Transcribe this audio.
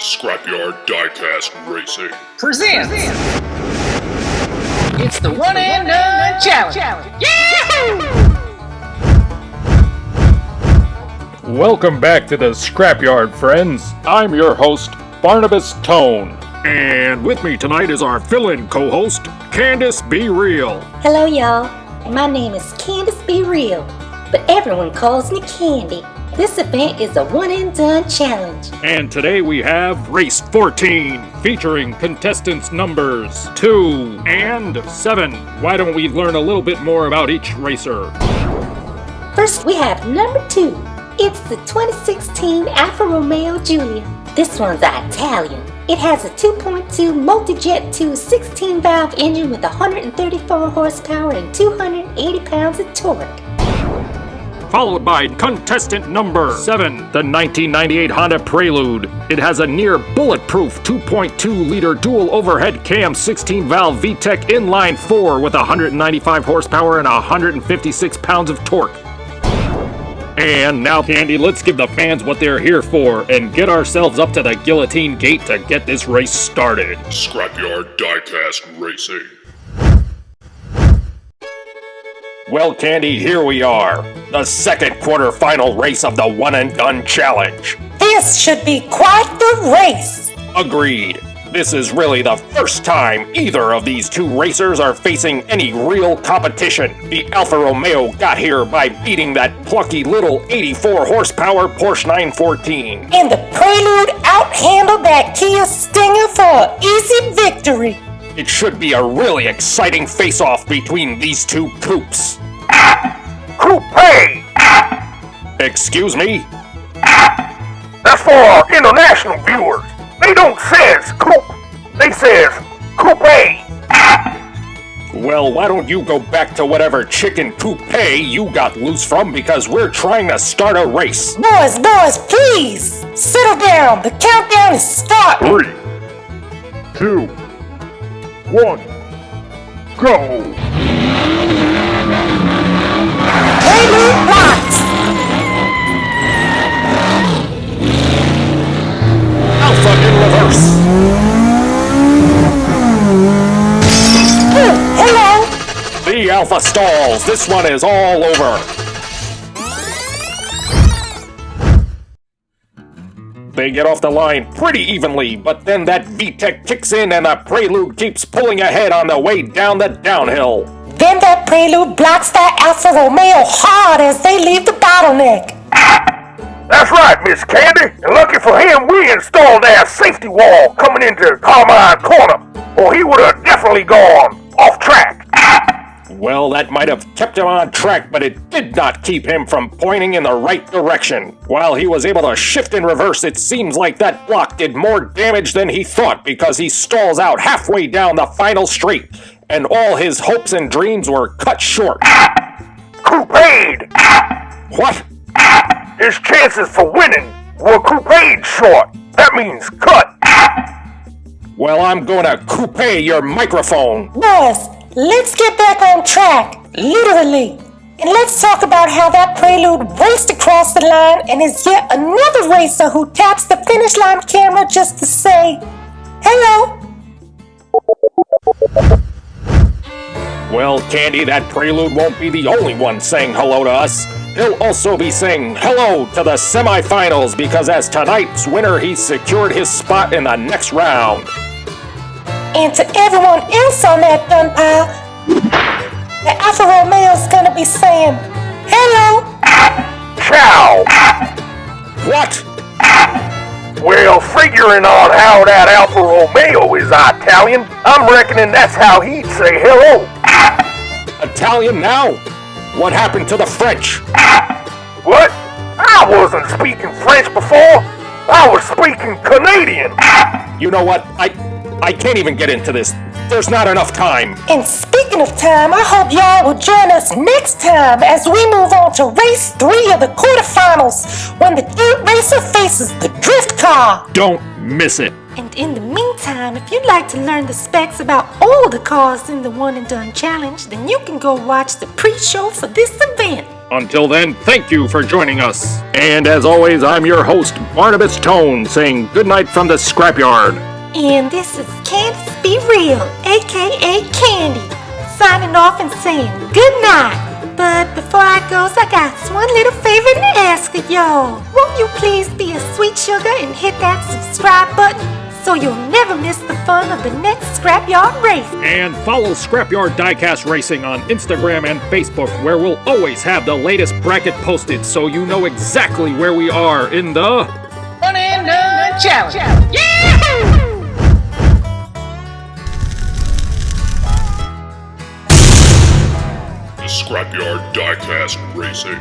Scrapyard Diecast Racing presents. It's the one and done challenge. Yahoo! Welcome back to the Scrapyard, friends. I'm your host, Barnabas Tone. And with me tonight is our fill-in co-host, Candace Be Real. Hello, y'all. My name is Candace Be Real, but everyone calls me Candy. This event is a one-and-done challenge. And today we have Race 14, featuring contestants numbers 2 and 7. Why don't we learn a little bit more about each racer? First, we have number 2. It's the 2016 ALFA ROMEO GUILIA. This one's Italian. It has a 2.2 multi-jet 2 16-valve engine with 134 horsepower and 280 pounds of torque. Followed by contestant number 7, the 1998 Honda Prelude. It has a near bulletproof 2.2-liter dual overhead cam 16-valve VTEC inline 4 with 195 horsepower and 156 pounds of torque. And now, Candy, let's give the fans what they're here for and get ourselves up to the guillotine gate to get this race started. Scrapyard Diecast Racing. Well, Candy, here we are. The second quarterfinal race of the One and Done Challenge. This should be quite the race. Agreed. This is really the first time either of these two racers are facing any real competition. The Alfa Romeo got here by beating that plucky little 84 horsepower Porsche 914. And the Prelude outhandled that Kia Stinger for an easy victory. It should be a really exciting face-off between these two coupes. Coupe! Excuse me? That's for our international viewers. They don't says coupe, they says coupe. Well, why don't you go back to whatever chicken coupe you got loose from, because we're trying to start a race. Boys, please, settle down. The countdown is starting. 3, 2, 1, go! Prelude blocks. Alpha in reverse. Hello. The Alpha stalls. This one is all over. They get off the line pretty evenly, but then that VTEC kicks in and the Prelude keeps pulling ahead on the way down the downhill. Then that Prelude blocks that Alfa Romeo hard as they leave the bottleneck. That's right, Miss Candy. And lucky for him, we installed our safety wall coming into Carmine Corner, or he would have definitely gone off track. Well, that might have kept him on track, but it did not keep him from pointing in the right direction. While he was able to shift in reverse, it seems like that block did more damage than he thought, because he stalls out halfway down the final straight, and all his hopes and dreams were cut short. Couped! What? His chances for winning were couped short. That means cut. Well, I'm gonna coupe your microphone. Boys, let's get back on track, literally. And let's talk about how that Prelude raced across the line and is yet another racer who taps the finish line camera just to say, hello. Well, Candy, that Prelude won't be the only one saying hello to us. He'll also be saying hello to the semifinals, because as tonight's winner, he's secured his spot in the next round. And to everyone else on that dun pile, the Alfa Romeo's gonna be saying, hello. Ciao! What? Well, figuring on how that Alfa Romeo is Italian, I'm reckoning that's how he'd say hello. Italian now? What happened to the French? What? I wasn't speaking French before. I was speaking Canadian. You know what? I can't even get into this. There's not enough time. And speaking of time, I hope y'all will join us next time as we move on to race 3 of the quarterfinals, when the third racer faces the drift car. Don't miss it. And in the meantime, if you'd like to learn the specs about all the cars in the One and Done Challenge, then you can go watch the pre-show for this event. Until then, thank you for joining us. And as always, I'm your host, Barnabas Tone, saying goodnight from the Scrapyard. And this is Candace Be Real, aka Candy, signing off and saying good night. But before I goes, I got one little favor to ask of y'all. Won't you please be a sweet sugar and hit that subscribe button so you'll never miss the fun of the next Scrapyard race? And follow Scrapyard Diecast Racing on Instagram and Facebook, where we'll always have the latest bracket posted so you know exactly where we are in the One and done challenge. Yahoo! The Scrapyard Diecast Racing.